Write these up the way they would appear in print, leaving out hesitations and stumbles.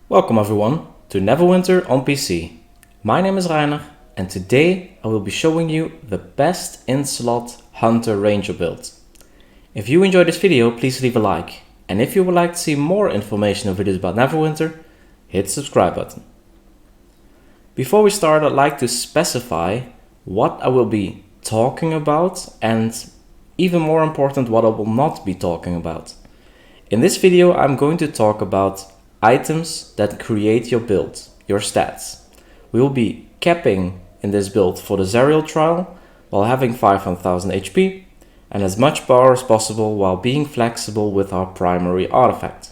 Welcome everyone to Neverwinter on PC. My name is Reiner and today I will be showing you the best in-slot Hunter Ranger build. If you enjoyed this video, please leave a like, and if you would like to see more information and videos about Neverwinter, hit the subscribe button. Before we start, I'd like to specify what I will be talking about and, even more important, what I will not be talking about. In this video I'm going to talk about items that create your build, your stats. We will be capping in this build for the Cyril trial while having 500,000 HP and as much power as possible while being flexible with our primary artifact.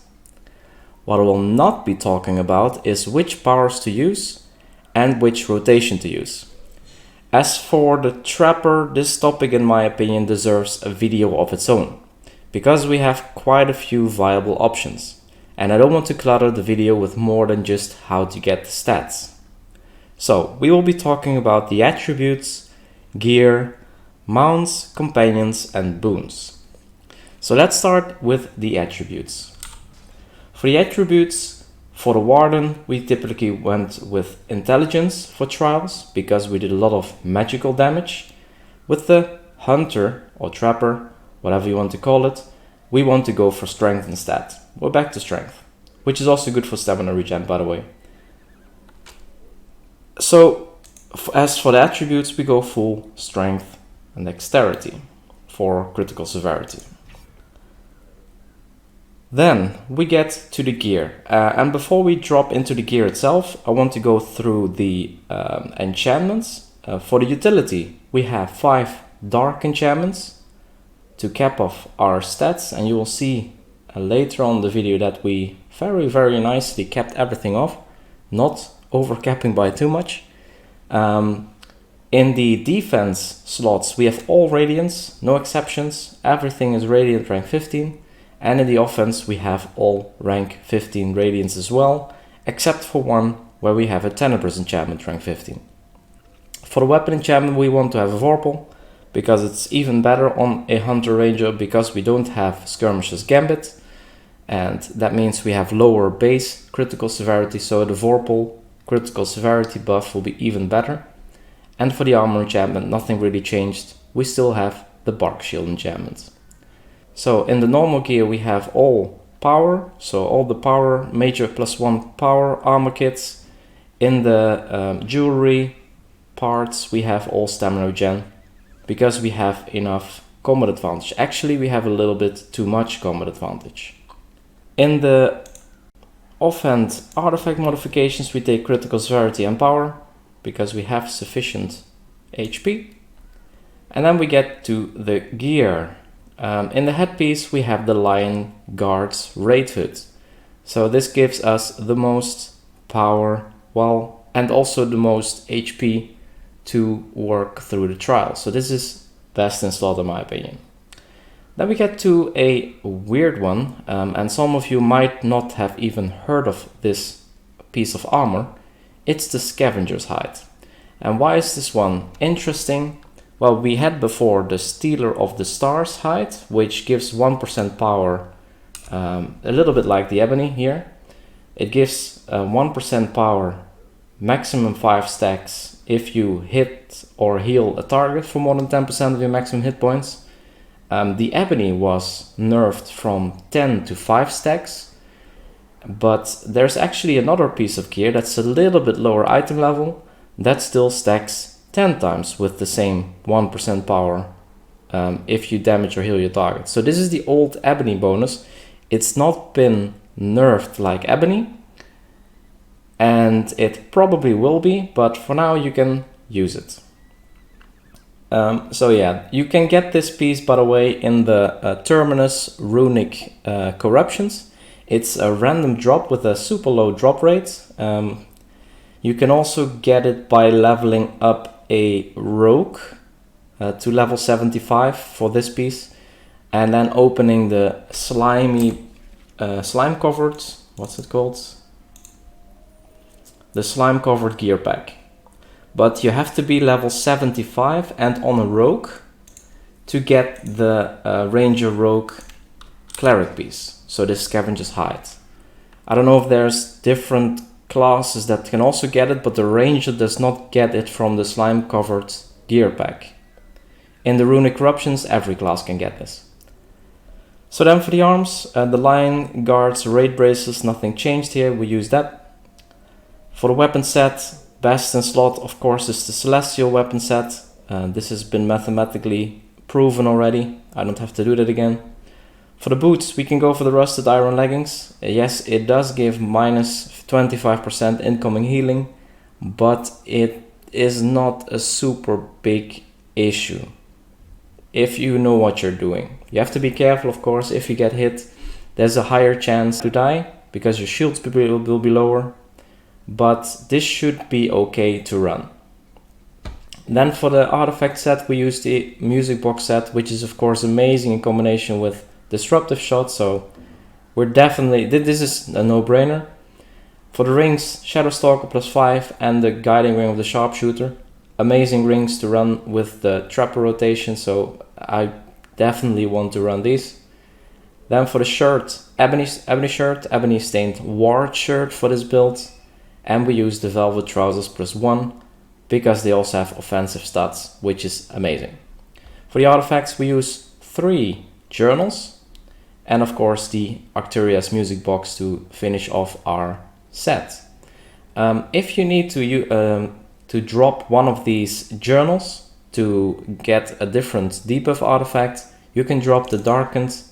What I will not be talking about is which powers to use and which rotation to use. As for the Trapper, this topic in my opinion deserves a video of its own, because we have quite a few viable options. And I don't want to clutter the video with more than just how to get the stats. So we will be talking about the attributes, gear, mounts, companions and boons. So let's start with the attributes. For the attributes, for the Warden we typically went with intelligence for trials because we did a lot of magical damage. With the Hunter or Trapper, whatever you want to call it, we want to go for strength instead. We're back to strength, which is also good for stamina regen, by the way. So, as for the attributes, we go full strength and dexterity for critical severity. Then we get to the gear, and before we drop into the gear itself, I want to go through the enchantments. For the utility, we have 5 dark enchantments to cap off our stats, and you will see later on the video that we very nicely kept everything off, not overcapping by too much. In the defense slots we have all radiants, no exceptions, everything is radiant rank 15, and in the offense we have all rank 15 radiants as well, except for one where we have a Tenebrous enchantment rank 15. For the weapon enchantment we want to have a Vorpal, because it's even better on a Hunter Ranger because we don't have Skirmisher's Gambit, and that means we have lower base critical severity, so the Vorpal critical severity buff will be even better. And for the armor enchantment, nothing really changed, we still have the Bark Shield enchantment. So in the normal gear we have all power, so all the power, major +1 power armor kits. In the jewelry parts we have all stamina regen, because we have enough combat advantage. Actually, we have a little bit too much combat advantage. In the offhand artifact modifications, we take critical severity and power, because we have sufficient HP. And then we get to the gear. In the headpiece, we have the Lion Guard's Raid Hood. So this gives us the most power, well, and also the most HP to work through the trial. So this is best in slot in my opinion. Then we get to a weird one, and some of you might not have even heard of this piece of armor. It's the Scavenger's Hide. And why is this one interesting? Well, we had before the Stealer of the Stars hide, which gives 1% power, a little bit like the Ebony here. It gives 1% power, maximum 5 stacks if you hit or heal a target for more than 10% of your maximum hit points. The Ebony was nerfed from 10 to 5 stacks, but there's actually another piece of gear that's a little bit lower item level that still stacks 10 times with the same 1% power if you damage or heal your target. So this is the old Ebony bonus. It's not been nerfed like Ebony, and it probably will be, but for now you can use it. So yeah, you can get this piece, by the way, in the Terminus Runic Corruptions. It's a random drop with a super low drop rate. You can also get it by leveling up a Rogue to level 75 for this piece, and then opening the slimy, slime covered, what's it called? The slime covered gear pack. But you have to be level 75 and on a Rogue to get the Ranger Rogue Cleric piece, so this Scavenger's Hide. I don't know if there's different classes that can also get it, but the Ranger does not get it from the slime covered gear pack. In the Runic Corruptions, every class can get this. So then for the arms, the Lion Guards, Raid Braces, nothing changed here, we use that. For the weapon set, best in slot of course is the Celestial weapon set. This has been mathematically proven already, I don't have to do that again. For the boots, we can go for the Rusted Iron Leggings. Yes, it does give minus 25% incoming healing, but it is not a super big issue if you know what you're doing. You have to be careful, of course. If you get hit, there's a higher chance to die because your shields will be lower, but this should be okay to run. Then for the artifact set, we use the music box set, which is of course amazing in combination with disruptive shot, so we're definitely, this is a no-brainer. For the rings, Shadow Stalker +5 and the Guiding Ring of the Sharpshooter, amazing rings to run with the Trapper rotation, so I definitely want to run these. Then for the shirt, ebony shirt, ebony stained ward shirt for this build, and we use the Velvet Trousers +1 because they also have offensive stats, which is amazing. For the artifacts, we use 3 journals, and of course the Arcturia's music box to finish off our set. If you need to drop one of these journals to get a different debuff artifact, you can drop the Darkened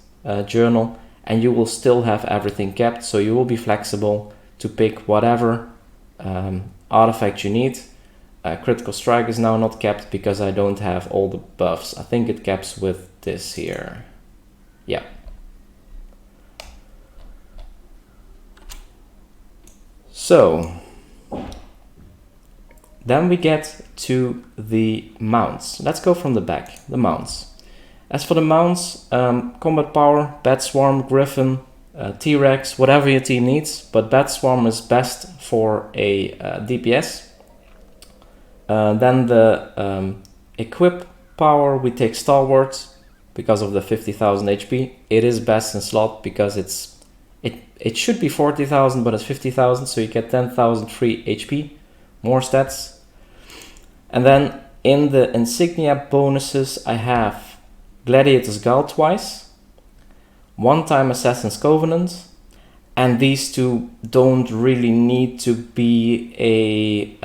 journal and you will still have everything kept, so you will be flexible to pick whatever artifact you need. Critical Strike is now not kept because I don't have all the buffs. I think it caps with this here. Yeah. So, then we get to the mounts. Let's go from the back, the mounts. As for the mounts, combat power, Bat Swarm, Griffin, T-Rex, whatever your team needs, but Bat Swarm is best for a DPS. Then the equip power, we take Stalwart because of the 50,000 HP. It is best in slot because it should be 40,000, but it's 50,000, so you get 10,000 free HP, more stats. And then in the Insignia bonuses, I have Gladiator's Guard twice, 1-time Assassin's Covenant, and these two don't really need to be a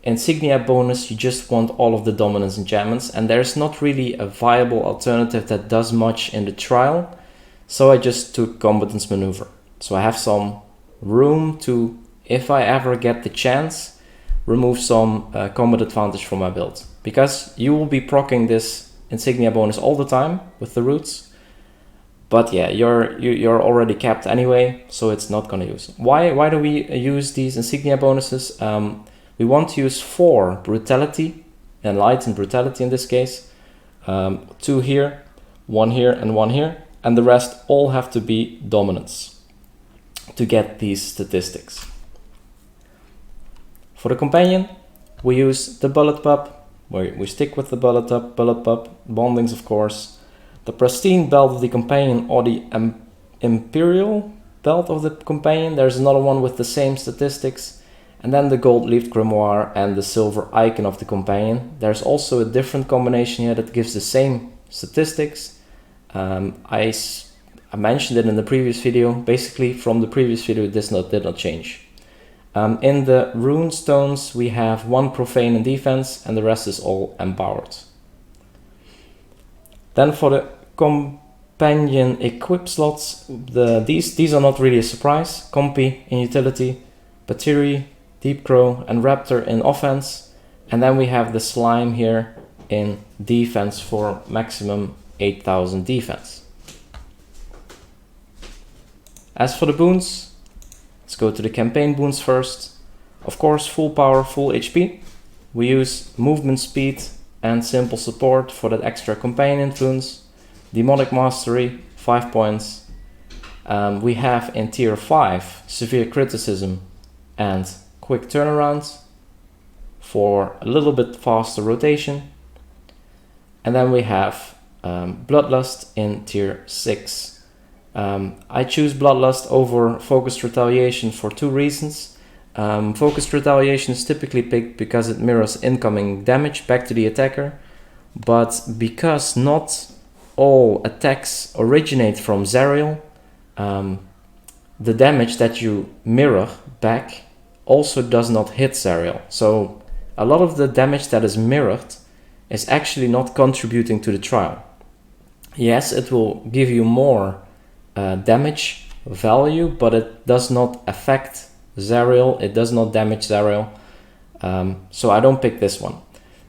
Insignia bonus, you just want all of the Dominance enchantments, and there's not really a viable alternative that does much in the trial, so I just took Combatant's Maneuver. So I have some room to, if I ever get the chance, remove some combat advantage from my build. Because you will be proccing this Insignia bonus all the time with the roots. But yeah, you're already capped anyway, so it's not gonna use. Why do we use these Insignia bonuses? We want to use 4 Brutality, Enlightened Brutality in this case. 2 here, 1 here, and 1 here. And the rest all have to be Dominance to get these statistics. For the companion, we use the Bullet Pup, where we stick with the Bullet Pup, Bondings of course, the Pristine Belt of the Companion or the Imperial Belt of the Companion. There's another one with the same statistics, and then the Gold Leafed Grimoire and the Silver Icon of the Companion. There's also a different combination here that gives the same statistics. I mentioned it in the previous video. Basically, from the previous video, this did not change. In the Rune Stones, we have 1 Profane in defense, and the rest is all empowered. Then for the companion equip slots, these are not really a surprise. Compy in utility, Patiri, Deep Crow, and Raptor in offense. And then we have the Slime here in defense for maximum 8,000 defense. As for the boons, let's go to the campaign boons first. Of course, full power, full HP. We use movement speed and simple support for that extra companion boons. Demonic Mastery, 5 points. We have in tier 5 severe criticism and quick turnaround for a little bit faster rotation. And then we have Bloodlust in tier 6. I choose Bloodlust over Focused Retaliation for two reasons. Focused Retaliation is typically picked because it mirrors incoming damage back to the attacker, but because not all attacks originate from Cyril, the damage that you mirror back also does not hit Cyril. So a lot of the damage that is mirrored is actually not contributing to the trial. Yes, it will give you more damage value, but it does not affect Cyril, it does not damage Cyril, so I don't pick this one.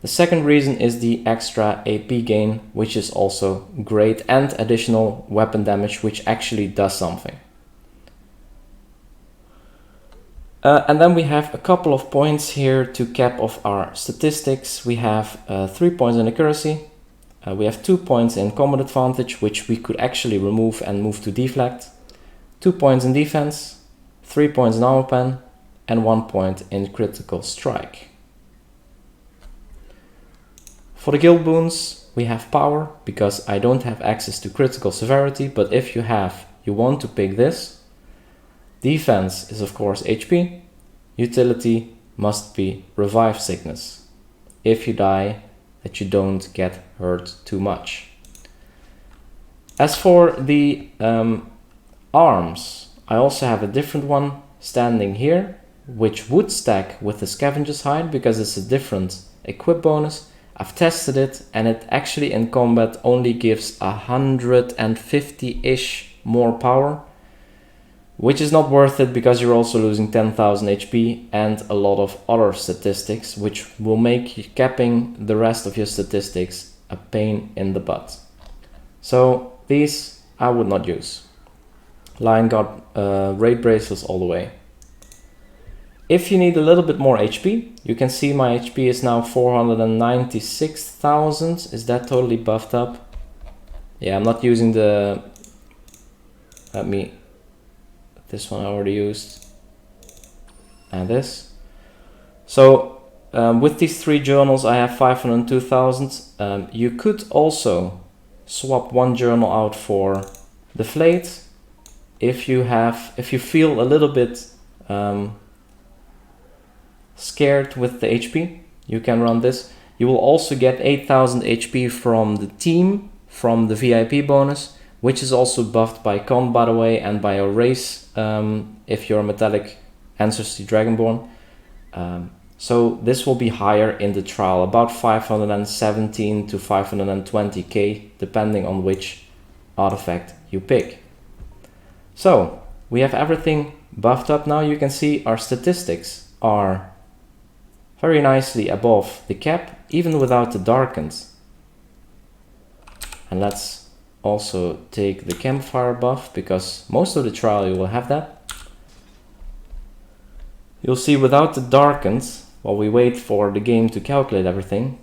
The second reason is the extra AP gain, which is also great, and additional weapon damage, which actually does something. And then we have a couple of points here to cap off our statistics. We have 3 points in accuracy, we have 2 points in combat advantage, which we could actually remove and move to deflect, 2 points in defense, 3 points in armor pen, and 1 point in critical strike. For the guild boons, we have power, because I don't have access to critical severity, but if you have, you want to pick this. Defense is of course HP. Utility must be revive sickness. If you die, that you don't get hurt too much. As for the arms, I also have a different one standing here, which would stack with the scavenger's hide because it's a different equip bonus. I've tested it and it actually in combat only gives 150-ish more power, which is not worth it because you're also losing 10,000 HP and a lot of other statistics, which will make capping the rest of your statistics a pain in the butt. So these I would not use. Lion Guard raid bracelets all the way. If you need a little bit more HP, you can see my HP is now 496,000. Is that totally buffed up? Yeah, I'm not using the... This one I already used. And this. So with these 3 journals I have 502,000. You could also swap one journal out for the Flayed. If you feel a little bit scared with the HP, you can run this. You will also get 8,000 HP from the team, from the VIP bonus, which is also buffed by con, by the way, and by a race, if you're a metallic ancestry dragonborn. So this will be higher in the trial, about 517 to 520k, depending on which artifact you pick. So we have everything buffed up now. You can see our statistics are very nicely above the cap, even without the darkened. And let's also take the campfire buff, because most of the trial you will have that. You'll see without the darkened, while we wait for the game to calculate everything,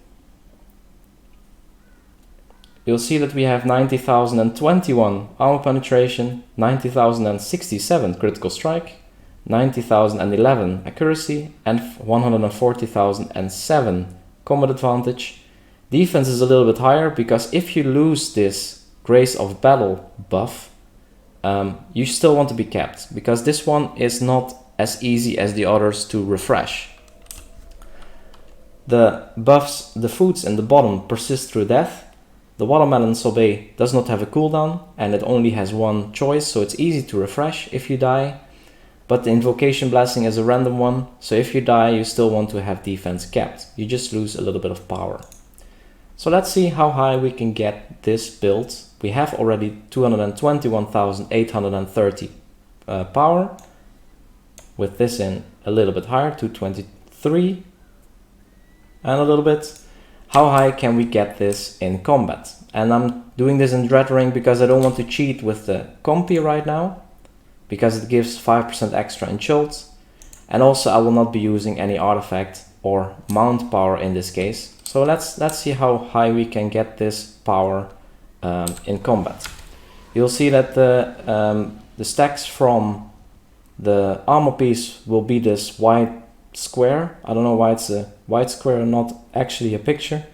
you'll see that we have 90,021 armor penetration, 90,067 critical strike, 90,011 accuracy, and 140,007 combat advantage. Defense is a little bit higher, because if you lose this Grace of Battle buff, you still want to be capped, because this one is not as easy as the others to refresh. The buffs, the foods in the bottom persist through death. The Watermelon Sorbet does not have a cooldown, and it only has one choice, so it's easy to refresh if you die. But the Invocation Blessing is a random one, so if you die you still want to have defense capped. You just lose a little bit of power. So let's see how high we can get this build. We have already 221,830 power. With this in a little bit higher, 223 and a little bit. How high can we get this in combat? And I'm doing this in Dread Ring because I don't want to cheat with the Compy right now, because it gives 5% extra in Chult. And also I will not be using any artifact or mount power in this case. So let's see how high we can get this power in combat. You'll see that the stacks from the armor piece will be this white square. I don't know why it's a white square and not actually a picture.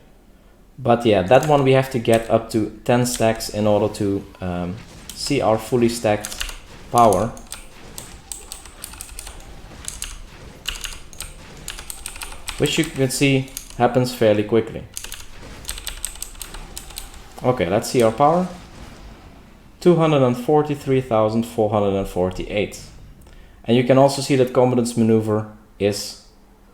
But yeah, that one we have to get up to 10 stacks in order to see our fully stacked power. Which you can see happens fairly quickly. Okay, let's see our power. 243,448. And you can also see that Commandant's Maneuver is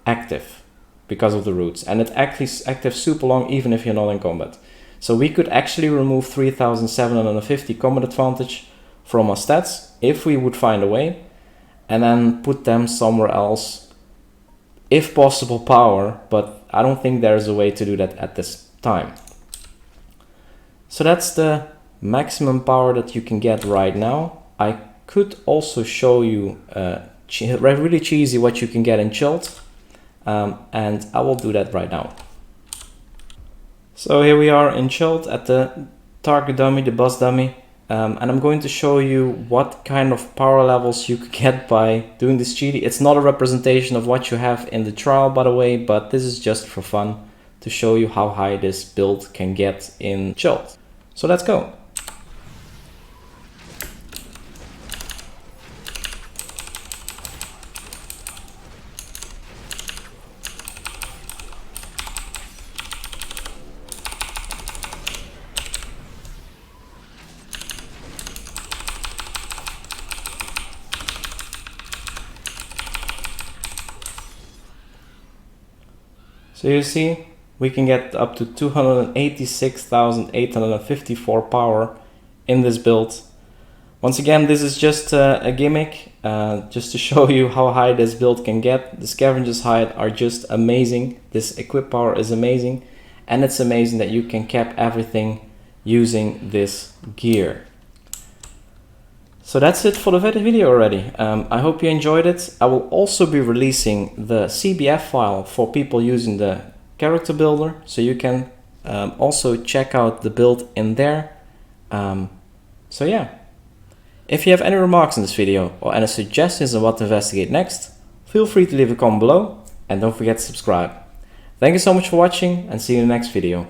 active because of the roots. And it actually is active super long even if you're not in combat. So we could actually remove 3,750 combat advantage from our stats if we would find a way. And then put them somewhere else. If possible power, but I don't think there's a way to do that at this time. So that's the maximum power that you can get right now. I could also show you really cheesy what you can get in chilled, and I will do that right now. So here we are in chilled at the target dummy, the boss dummy. And I'm going to show you what kind of power levels you could get by doing this cheaty. It's not a representation of what you have in the trial, by the way, but this is just for fun to show you how high this build can get in chilled. So let's go. So you see, we can get up to 286,854 power in this build. Once again, this is just a gimmick, just to show you how high this build can get. The scavengers hide are just amazing. This equip power is amazing. And it's amazing that you can cap everything using this gear. So that's it for the video already. I hope you enjoyed it. I will also be releasing the CBF file for people using the character builder, so you can also check out the build in there. So yeah, if you have any remarks on this video or any suggestions on what to investigate next, feel free to leave a comment below and don't forget to subscribe. Thank you so much for watching and see you in the next video.